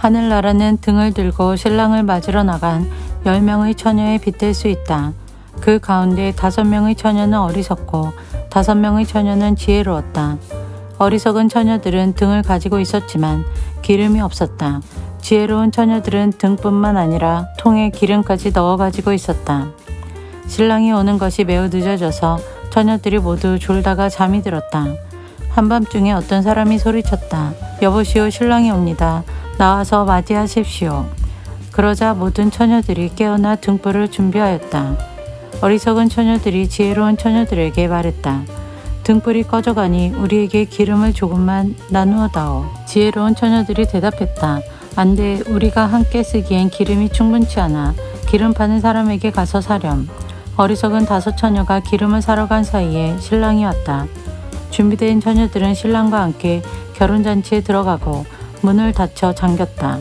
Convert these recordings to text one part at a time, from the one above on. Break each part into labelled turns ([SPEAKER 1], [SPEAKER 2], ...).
[SPEAKER 1] 하늘나라는 등을 들고 신랑을 맞으러 나간 10명의 처녀에 빗댈 수 있다. 그 가운데 5명의 처녀는 어리석고 5명의 처녀는 지혜로웠다. 어리석은 처녀들은 등을 가지고 있었지만 기름이 없었다. 지혜로운 처녀들은 등뿐만 아니라 통에 기름까지 넣어 가지고 있었다. 신랑이 오는 것이 매우 늦어져서 처녀들이 모두 졸다가 잠이 들었다. 한밤중에 어떤 사람이 소리쳤다. 여보시오, 신랑이 옵니다. 나와서 맞이하십시오. 그러자 모든 처녀들이 깨어나 등불을 준비하였다. 어리석은 처녀들이 지혜로운 처녀들에게 말했다. 등불이 꺼져가니 우리에게 기름을 조금만 나누어 다오. 지혜로운 처녀들이 대답했다. 안 돼, 우리가 함께 쓰기엔 기름이 충분치 않아. 기름 파는 사람에게 가서 사렴. 어리석은 5 처녀가 기름을 사러 간 사이에 신랑이 왔다. 준비된 처녀들은 신랑과 함께 결혼잔치에 들어가고 문을 닫혀 잠겼다.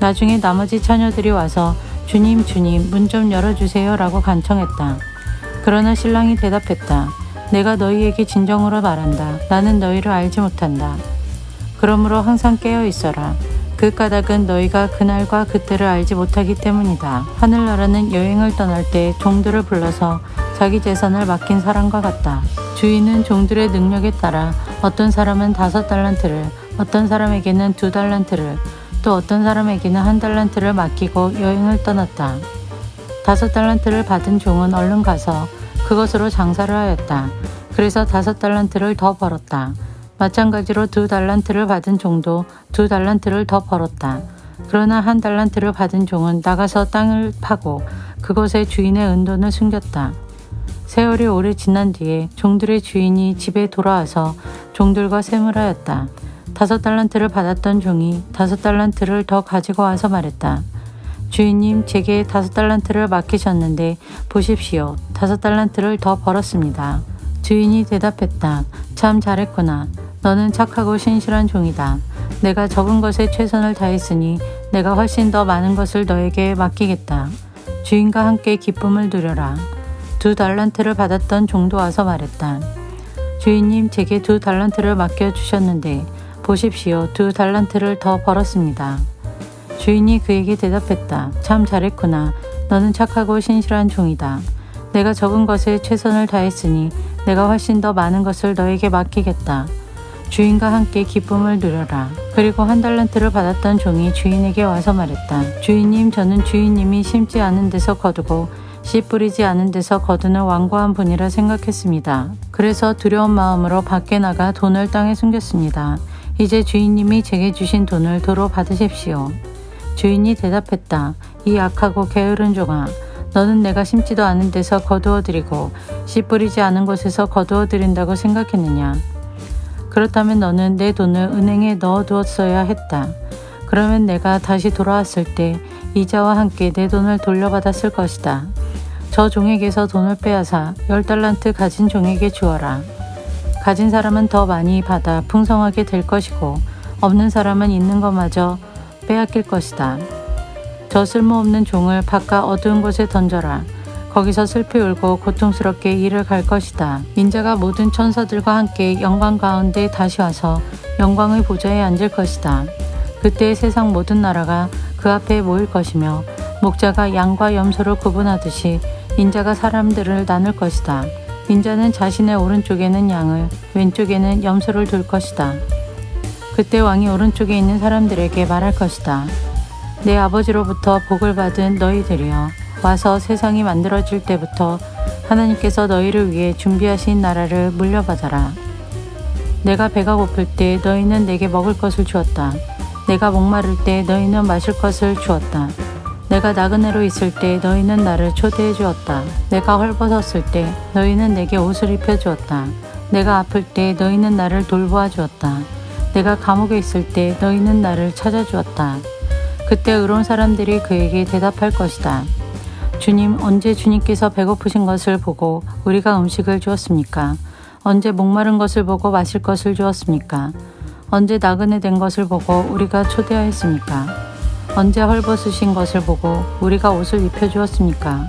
[SPEAKER 1] 나중에 나머지 처녀들이 와서 주님, 주님, 문 좀 열어주세요 라고 간청했다. 그러나 신랑이 대답했다. 내가 너희에게 진정으로 말한다. 나는 너희를 알지 못한다. 그러므로 항상 깨어 있어라. 그 까닭은 너희가 그날과 그때를 알지 못하기 때문이다. 하늘나라는 여행을 떠날 때 종들을 불러서 자기 재산을 맡긴 사람과 같다. 주인은 종들의 능력에 따라 어떤 사람은 5달란트를, 어떤 사람에게는 2달란트를, 또 어떤 사람에게는 1달란트를 맡기고 여행을 떠났다. 5달란트를 받은 종은 얼른 가서 그것으로 장사를 하였다. 그래서 5달란트를 더 벌었다. 마찬가지로 2달란트를 받은 종도 2달란트를 더 벌었다. 그러나 1달란트를 받은 종은 나가서 땅을 파고 그곳에 주인의 은돈을 숨겼다. 세월이 오래 지난 뒤에 종들의 주인이 집에 돌아와서 종들과 셈을 하였다. 5달란트를 받았던 종이 5달란트를 더 가지고 와서 말했다. 주인님, 제게 5달란트를 맡기셨는데 보십시오. 5달란트를 더 벌었습니다. 주인이 대답했다. 참 잘했구나. 너는 착하고 신실한 종이다. 내가 적은 것에 최선을 다했으니 내가 훨씬 더 많은 것을 너에게 맡기겠다. 주인과 함께 기쁨을 누려라. 2달란트를 받았던 종도 와서 말했다. 주인님, 제게 2달란트를 맡겨주셨는데 보십시오. 2달란트를 더 벌었습니다. 주인이 그에게 대답했다. 참 잘했구나. 너는 착하고 신실한 종이다. 내가 적은 것에 최선을 다했으니 내가 훨씬 더 많은 것을 너에게 맡기겠다. 주인과 함께 기쁨을 누려라. 그리고 1달란트를 받았던 종이 주인에게 와서 말했다. 주인님, 저는 주인님이 심지 않은 데서 거두고 씨 뿌리지 않은 데서 거두는 완고한 분이라 생각했습니다. 그래서 두려운 마음으로 밖에 나가 돈을 땅에 숨겼습니다. 이제 주인님이 제게 주신 돈을 도로 받으십시오. 주인이 대답했다. 이 악하고 게으른 종아, 너는 내가 심지도 않은 데서 거두어 드리고 씨 뿌리지 않은 곳에서 거두어 드린다고 생각했느냐? 그렇다면 너는 내 돈을 은행에 넣어 두었어야 했다. 그러면 내가 다시 돌아왔을 때 이자와 함께 내 돈을 돌려받았을 것이다. 저 종에게서 돈을 빼앗아 10달란트 가진 종에게 주어라. 가진 사람은 더 많이 받아 풍성하게 될 것이고 없는 사람은 있는 것마저 빼앗길 것이다. 저 쓸모없는 종을 바깥 어두운 곳에 던져라. 거기서 슬피 울고 고통스럽게 일을 갈 것이다. 인자가 모든 천사들과 함께 영광 가운데 다시 와서 영광의 보좌에 앉을 것이다. 그때 세상 모든 나라가 그 앞에 모일 것이며 목자가 양과 염소를 구분하듯이 인자가 사람들을 나눌 것이다. 인자는 자신의 오른쪽에는 양을, 왼쪽에는 염소를 둘 것이다. 그때 왕이 오른쪽에 있는 사람들에게 말할 것이다. 내 아버지로부터 복을 받은 너희들이여, 와서 세상이 만들어질 때부터 하나님께서 너희를 위해 준비하신 나라를 물려받아라. 내가 배가 고플 때 너희는 내게 먹을 것을 주었다. 내가 목마를 때 너희는 마실 것을 주었다. 내가 나그네로 있을 때 너희는 나를 초대해 주었다. 내가 헐벗었을 때 너희는 내게 옷을 입혀 주었다. 내가 아플 때 너희는 나를 돌보아 주었다. 내가 감옥에 있을 때 너희는 나를 찾아주었다. 그때 의로운 사람들이 그에게 대답할 것이다. 주님, 언제 주님께서 배고프신 것을 보고 우리가 음식을 주었습니까? 언제 목마른 것을 보고 마실 것을 주었습니까? 언제 나그네 된 것을 보고 우리가 초대하였습니까? 언제 헐벗으신 것을 보고 우리가 옷을 입혀주었습니까?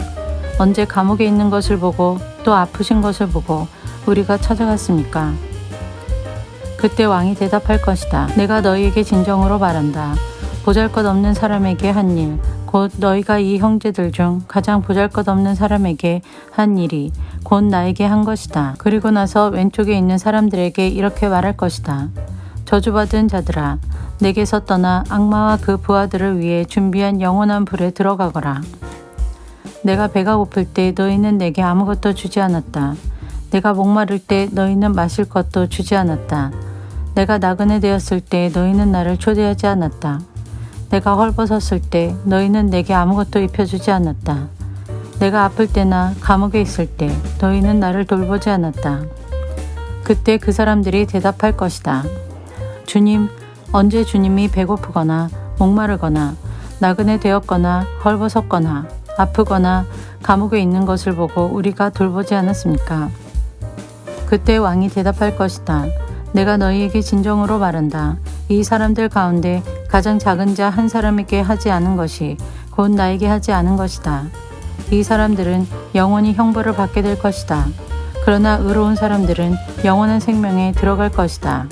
[SPEAKER 1] 언제 감옥에 있는 것을 보고 또 아프신 것을 보고 우리가 찾아갔습니까? 그때 왕이 대답할 것이다. 내가 너희에게 진정으로 말한다. 보잘것없는 사람에게 한 일, 곧 너희가 이 형제들 중 가장 보잘것없는 사람에게 한 일이 곧 나에게 한 것이다. 그리고 나서 왼쪽에 있는 사람들에게 이렇게 말할 것이다. 저주받은 자들아, 내게서 떠나 악마와 그 부하들을 위해 준비한 영원한 불에 들어가거라. 내가 배가 고플 때 너희는 내게 아무것도 주지 않았다. 내가 목마를 때 너희는 마실 것도 주지 않았다. 내가 나그네 되었을 때 너희는 나를 초대하지 않았다. 내가 헐벗었을 때 너희는 내게 아무것도 입혀주지 않았다. 내가 아플 때나 감옥에 있을 때 너희는 나를 돌보지 않았다. 그때 그 사람들이 대답할 것이다. 주님, 언제 주님이 배고프거나 목마르거나 나그네 되었거나 헐벗었거나 아프거나 감옥에 있는 것을 보고 우리가 돌보지 않았습니까? 그때 왕이 대답할 것이다. 내가 너희에게 진정으로 말한다. 이 사람들 가운데 가장 작은 자 한 사람에게 하지 않은 것이 곧 나에게 하지 않은 것이다. 이 사람들은 영원히 형벌을 받게 될 것이다. 그러나 의로운 사람들은 영원한 생명에 들어갈 것이다.